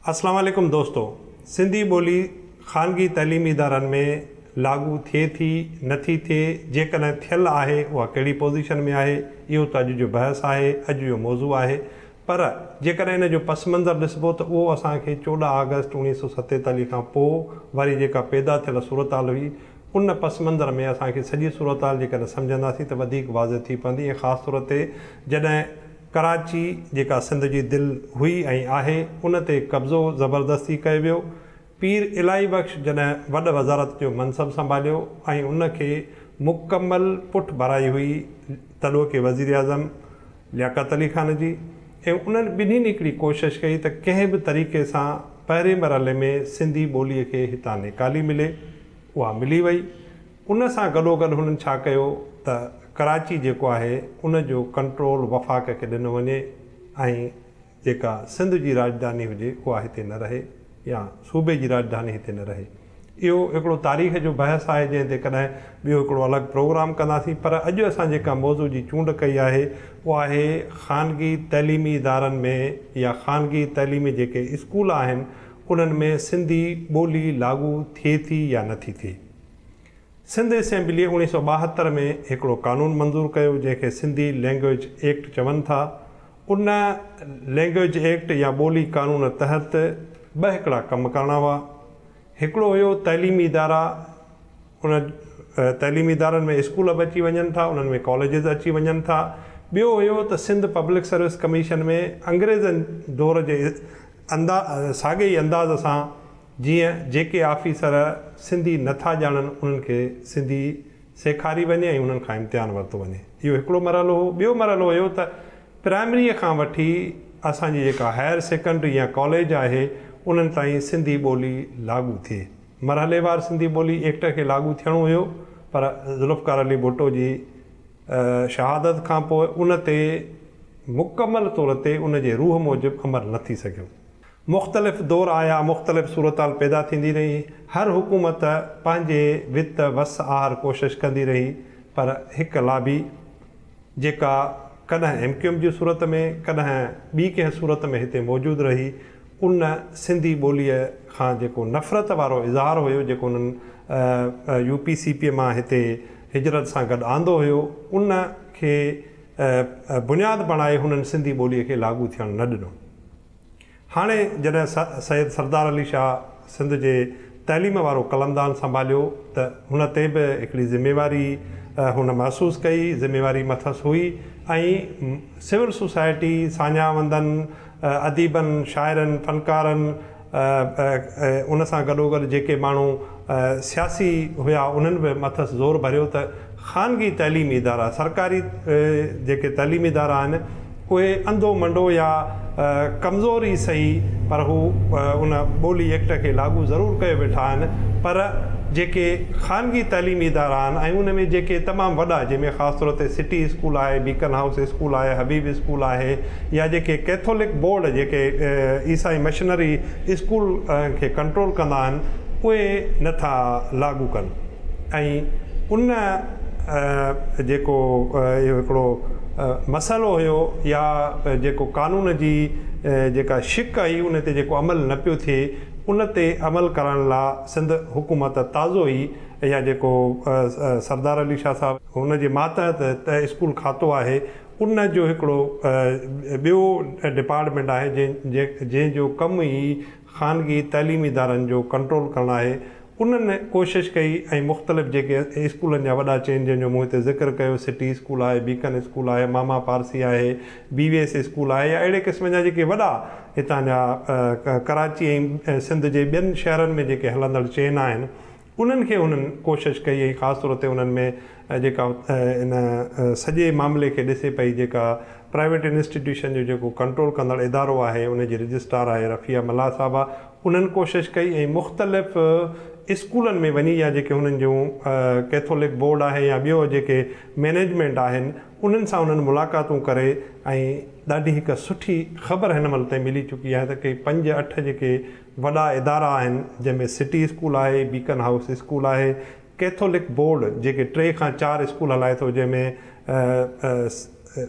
अस्सलाम वालेकुम दोस्तों। सिंधी ॿोली ख़ानगी तइलीमी इदारनि में लागू थिए थी नथी थिए, जेकॾहिं थियल आहे उहा कहिड़ी पोज़ीशन में आहे, इहो त अॼु जो बहस आहे, अॼु जो मौज़ू आहे। पर जेकॾहिं इन जो पस मंज़र ॾिसबो त उहो असांखे 14 अगस्त 1947 खां पोइ वरी जेका पैदा थियल सूरत हाल हुई, उन पस मंज़र में असांखे सॼी सूरत हाल जेकॾहिं सम्झंदासीं त वधीक वाज़े थी पवंदी। ऐं ख़ासि तौर ते जॾहिं कराची जेका सिंध जी दिलि हुई ऐं आहे, उन ते कब्ज़ो ज़बरदस्ती कयो वियो। पीर इलाही बख़्श जॾहिं वॾ वज़ारत जो मनसब संभालियो ऐं उनखे मुकमल पुठ भराई हुई तॾोके वज़ीर आज़म लियाक़त अली ख़ान जी। ऐं उन्हनि ॿिन्हिनि हिकिड़ी कोशिशि कई त कंहिं बि तरीक़े सां पहिरें मरहले में सिंधी ॿोलीअ खे हितां निकाली मिले। उहा मिली वई। उन सां गॾोगॾु हुननि छा कयो त कराची जेको आहे उन जो कंट्रोल वफ़ाक़ खे ॾिनो वञे ऐं जेका सिंध जी राजधानी हुजे उहा हिते न रहे या सूबे जी राजधानी हिते न रहे। इहो हिकिड़ो तारीख़ जो बहस आहे जंहिं ते कॾहिं ॿियो हिकिड़ो अलॻि प्रोग्राम कंदासीं। पर अॼु असां जेका मौज़ू जी चूंड कई आहे उहा आहे ख़ानगी तइलीमी इदारनि में या ख़ानगी तइलीमी जेके स्कूल आहिनि उन्हनि में सिंधी ॿोली लागू थिए थी या नथी थिए। सिंध असेंबलीअ 1972 में हिकिड़ो क़ानून मंज़ूरु कयो जंहिंखे सिंधी लैंग्वेज एक्ट चवनि था। उन लैंग्वेज एक्ट या ॿोली क़ानून तहत ॿ हिकिड़ा कमु करणा हुआ। हिकिड़ो हुयो तइलीमी इदारा, उन तइलीमी इदारनि में स्कूल बि अची वञनि था, उन्हनि में कॉलेजिस अची वञनि था। ॿियो हुयो त सिंध पब्लिक सर्विस कमीशन में अंग्रेज़नि दौर जे साॻे ई अंदाज़ सां जीअं जेके ऑफिसर सिंधी नथा ॼाणनि उन्हनि खे सिंधी सेखारी वञे ऐं उन्हनि खां इम्तिहान वरितो वञे। इहो हिकिड़ो मरहलो हो। ॿियो मरहलो हुयो त प्राइमरीअ खां वठी असांजी जेका हायर सेकेंडरी या कॉलेज आहे उन्हनि ताईं सिंधी ॿोली लागू थिए। मरहलेवार सिंधी ॿोली एक्ट खे लागू थियणो हुयो, पर ज़ुल्फ़कार अली भुट्टो जी शहादत खां पोइ उन ते मुकमल तौर ते उन जे रूह मूजिबि अमल न थी सघियो। मुख़्तलिफ़ दौर आया, मुख़्तलिफ़ सूरत हाल पैदा थींदी रही। हर हुकूमत पंहिंजे वित वस आहार कोशिशि कंदी रही, पर हिकु लाबी जेका कॾहिं MQM जी सूरत में कॾहिं ॿी कंहिं सूरत में हिते मौजूदु रही, उन सिंधी ॿोलीअ खां जेको नफ़रत वारो इज़हार हुयो जेको उन्हनि UPCP मां हिते हिजरत सां गॾु आंदो हुयो, उन खे बुनियादु बणाए हुननि सिंधी ॿोलीअ खे लागू थियणु न ॾिनो। हाणे जॾहिं सैयद सरदार अली शाह सिंध जे तइलीम वारो कलमदान संभालियो त हुन ते बि हिकिड़ी ज़िमेवारी हुन महसूसु कई, ज़िमेवारी मथसि हुई। ऐं सिविल सोसाइटी साञावंदनि अदीबनि शाइरनि फ़नकारनि उन सां गॾोगॾु जेके माण्हू सियासी हुया उन्हनि बि मथसि ज़ोर भरियो त ख़ानगी तइलीमी इदारा, सरकारी जेके तइलीमी इदारा आहिनि उहे अंधो मंडो या कमज़ोर ई सही, पर हू उन ॿोली एक्ट खे लागू ज़रूरु कयो वेठा आहिनि। पर जेके ख़ानगी तइलीमी इदारा आहिनि ऐं उन में जेके तमामु वॾा, जंहिंमें ख़ासि तौर ते सिटी स्कूल आहे, बीकन हाउस स्कूल आहे, हबीब स्कूल आहे, या जेके कैथोलिक बोर्ड जेके ईसाई मशीनरी स्कूल खे कंट्रोल कंदा आहिनि, उहे नथा लागू कनि। ऐं उन जेको इहो हिकिड़ो मसइलो हुयो या जेको क़ानून जी जेका शिक आई उन ते जेको अमल न पियो थिए, उन ते अमल करण लाइ सिंध हुकूमत ताज़ो ई या जेको सरदार अली शाह साहब हुन जे मातहत स्कूल खातो आहे, उन जो हिकिड़ो ॿियो डिपार्टमेंट आहे जंहिंजो कमु ई ख़ानगी तइलीमी इदारनि जो कंट्रोल करणु आहे। उन्हनि कोशिशि कई ऐं मुख़्तलिफ़ जेके स्कूलनि जा वॾा चेन जंहिंजो मूं हिते ज़िक्र कयो, सिटी स्कूल आहे, बीकन स्कूल आहे, मामा पारसी आहे, BVS स्कूल आहे, या अहिड़े क़िस्म जा जेके वॾा हितां जा कराची ऐं सिंध जे ॿियनि शहरनि में जेके हलंदड़ चेन आहिनि, उन्हनि खे उन्हनि कोशिशि कई। ऐं ख़ासि तौर ते उन्हनि में जेका इन सॼे मामले खे ॾिसे पई, जेका प्राइवेट इंस्टीट्यूशन जो जेको कंट्रोल कंदड़ इदारो आहे उन जी रजिस्ट्रार आहे रफ़िया मल्ला साहिबा, उन्हनि कोशिशि कई ऐं मुख़्तलिफ़ स्कूलनि में वञी या जेके हुननि जूं कैथोलिक बोर्ड आहे या ॿियो जेके मैनेजमेंट आहिनि उन्हनि सां उन्हनि मुलाक़ातूं करे ऐं ॾाढी हिकु सुठी ख़बर हिन महिल ताईं मिली चुकी आहे त के 5-8 जेके वॾा इदारा आहिनि, जंहिंमें सिटी स्कूल आहे, बीकन हाउस स्कूल आहे, कैथोलिक बोर्ड जेके 3 खां 4 स्कूल हलाए थो, जंहिंमें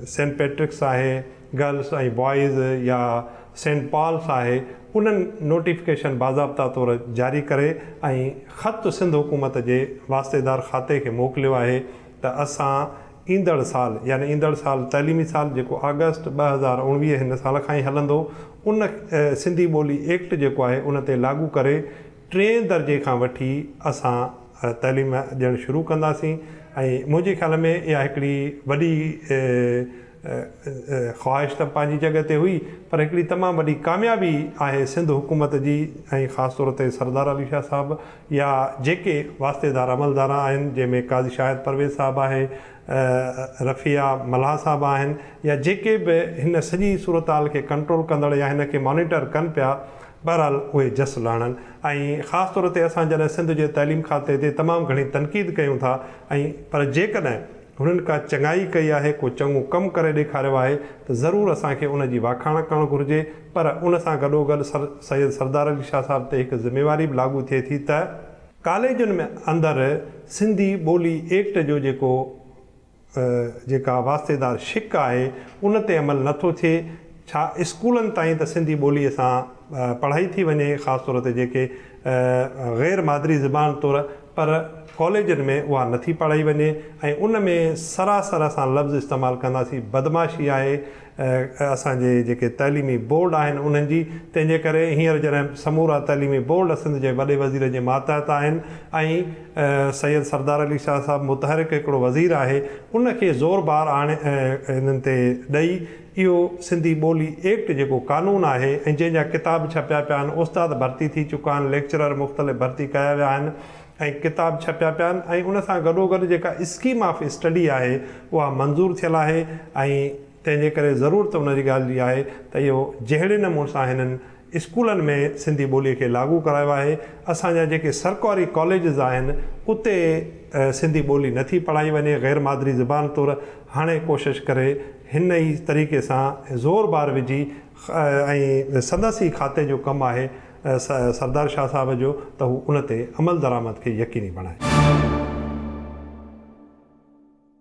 सेंट पैट्रिक्स आहे, गर्ल्स ऐं बॉइज़ या सेंट पॉल्स आहे उन्हनि नोटिफिकेशन बाज़ाब्ता तौरु जारी करे ऐं ख़त सिंध हुकूमत जे वास्तेदार खाते खे मोकिलियो आहे त असां ईंदड़ साल यानी ईंदड़ साल तइलीमी साल जेको अगस्त 2019 हिन साल खां ई हलंदो उन सिंधी ॿोली एक्ट जेको आहे उन ते लागू करे 3 दर्जे खां वठी असां तइलीम ॾियणु शुरू कंदासीं ऐं मुंहिंजे ख़्याल में इहा हिकिड़ी वॾी ख़्वाहिश त पंहिंजी जॻह ते हुई पर हिकिड़ी तमामु वॾी कामयाबी आहे सिंध हुकूमत जी ऐं ख़ासि तौर ते सरदार अली शाह साहिबु या जेके वास्तेदार अमलदार आहिनि जंहिंमें काज़ी शाहिद परवेज़ साहिबु आहे रफ़िया मल्हा साहिबु आहिनि या जेके बि हिन सॼी सूरत हाल खे कंट्रोल कंदड़ या हिन खे मॉनिटर कनि पिया बहरहाल उहे जस लाणनि ऐं ख़ासि तौर ते असां जॾहिं सिंध जे तइलीम खाते ते तमामु घणी तनक़ीद कयूं था ऐं पर जेकॾहिं हुननि का चङाई कई आहे को चङो कमु करे ॾेखारियो आहे त ज़रूरु असांखे उन जी वाखाण करणु घुरिजे पर उन सां गॾोगॾु सैयद सरदार अली शाह साहिब ते हिकु ज़िमेवारी बि लागू थिए थी त कॉलेजनि में अंदरि सिंधी ॿोली एक्ट जो जेका वास्तेदार शिक आहे उन ते अमल नथो थिए छा स्कूलनि ताईं त सिंधी ॿोलीअ सां पढ़ाई थी वञे ख़ासि तौर ते जेके ग़ैर मादरी ज़बान तौरु पर कॉलेजनि में उहा नथी पढ़ाई वञे ऐं उन में सरासर असां लफ़्ज़ इस्तेमालु कंदासीं बदमाशी आहे असांजे जेके तइलीमी बोर्ड आहिनि उन्हनि जी तंहिंजे करे हींअर जॾहिं समूरा तइलीमी बोर्ड सिंध जे वॾे वज़ीर जे मातहत आहिनि ऐं सैयद सरदार अली शाह साहिबु मुतहरिक हिकिड़ो वज़ीर आहे उनखे ज़ोर बार आणे इन्हनि ते ॾेई इहो सिंधी ॿोली एक्ट जेको कानून आहे ऐं जंहिंजा किताब छपिया पिया आहिनि उस्ताद भर्ती थी चुका आहिनि लेक्चरर मुख़्तलिफ़ भर्ती कया विया आहिनि ऐं किताब छपिया पिया आहिनि ऐं उन सां गॾोगॾु जेका स्कीम ऑफ स्टडी आहे उहा मंज़ूरु थियल आहे ऐं तंहिंजे करे ज़रूरत उन जी ॻाल्हि जी आहे त इहो जहिड़े नमूने सां हिननि स्कूलनि में सिंधी ॿोलीअ खे लागू करायो आहे असांजा जेके सरकारी कॉलेजिस आहिनि उते सिंधी ॿोली नथी पढ़ाई वञे ग़ैर मादरी ज़बान तौरु हाणे कोशिशि करे हिन ई तरीक़े सां ज़ोर बार विझी ऐं संदसि ई खाते जो कमु आहे सरदार शाह साहिब जो त हू उन ते अमल दरामद खे यकीनी बणाए